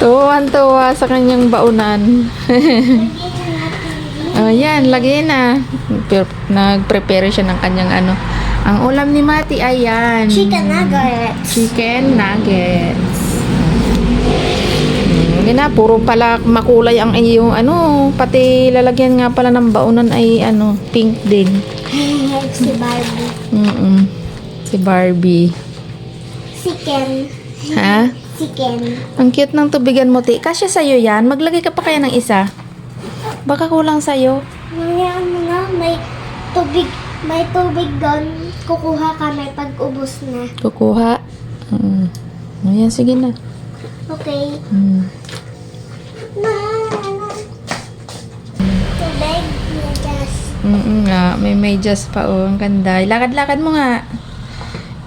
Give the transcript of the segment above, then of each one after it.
Tuwan-tuwa sa kanyang baunan. Ayan, lagay na. Nag-prepare siya ng kanyang ano. Ang ulam ni Mati, ayan. Chicken nuggets. Chicken nuggets. Hindi na, puro pala makulay ang iyong ano. Pati lalagyan nga pala ng baunan ay ano, pink din. Si Barbie. Si Barbie. Chicken. Ha? Chicken. Ang cute ng tubigan mo, Ti. Kasya sa'yo yan. Maglagay ka pa kaya ng isa? Baka kulang sa'yo. Ngayon nga, may tubig doon. Kukuha ka na pag-ubos na. Kukuha. Ayan, sige na. Okay. Tubig, medyas. Nga, may medyas pa, oh. Ang ganda. Lakad-lakad mo nga.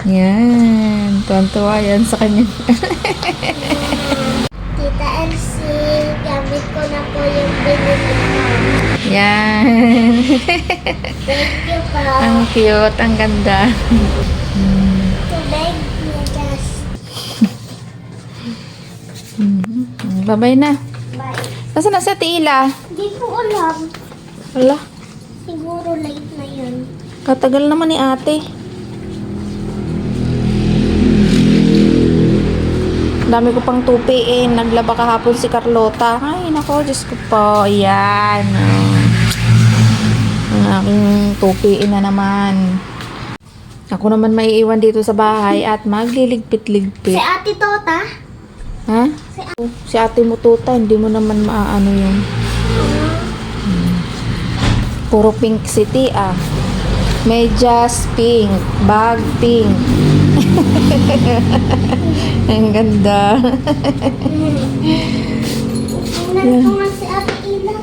Yan. Tuwan-tuwa yan sa kanya. Tita Elsie, gamit ko na po yung binili ko. Yan. Thank you po. Ang cute. Ang ganda. Tubig, medyas. Babay na. Bye. Nasaan na sa Tila? Di ko alam. Wala. Siguro late na yun. Katagal naman ni ate. Dami ko pang tupiin. Naglaba kahapon si Carlota. Ay, nako, Diyos ko po. Ayan. Ang aking tupiin na naman. Ako naman maiiwan dito sa bahay at magliligpit-ligpit. Si Ate Tota? Ha? Si ate mo tuta, hindi mo naman maaano yun. Puro pink city ah. Medyas pink, bag pink. Ang ganda. Tingnan ko nga si Ate Ina.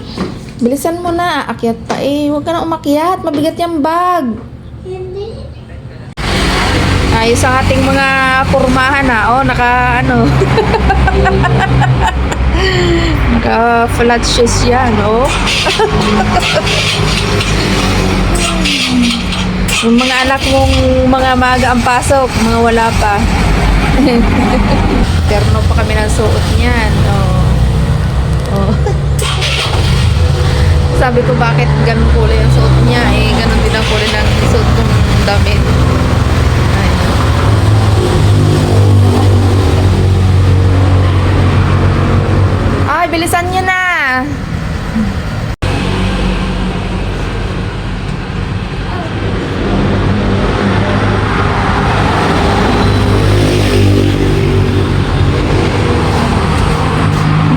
Bilisan mo na, akyat pa eh. Huwag ka na umakyat, mabigat yung bag. Hindi. Ayos ang ating mga pormahan ha. Oh, naka ano. Naka flat shoes yan, oh. Yung mga anak mong mga maga ang pasok, mga wala pa. Terno pa kami ng suot niyan. Oh. Oh. Sabi ko bakit ganun kulay ang suot niya, eh ganun din ang kulay ng suot kong damit. Ay, bilisan nyo na.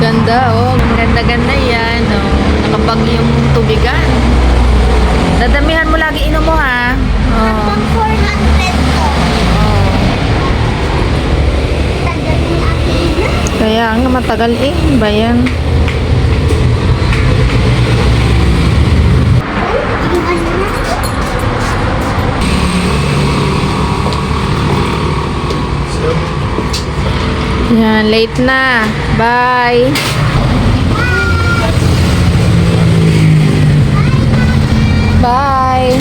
Ganda, oh. Ganda-ganda yan, oh. Nakapag yung tubigan. Dadamihan mo lagi inom mo, ha? Oh. Pang 400 ko. Oh. Tagal ni Ate Ina. Kaya nga matagal eh. Ba yan? Iwan na. Yan, late na. Bye. Bye.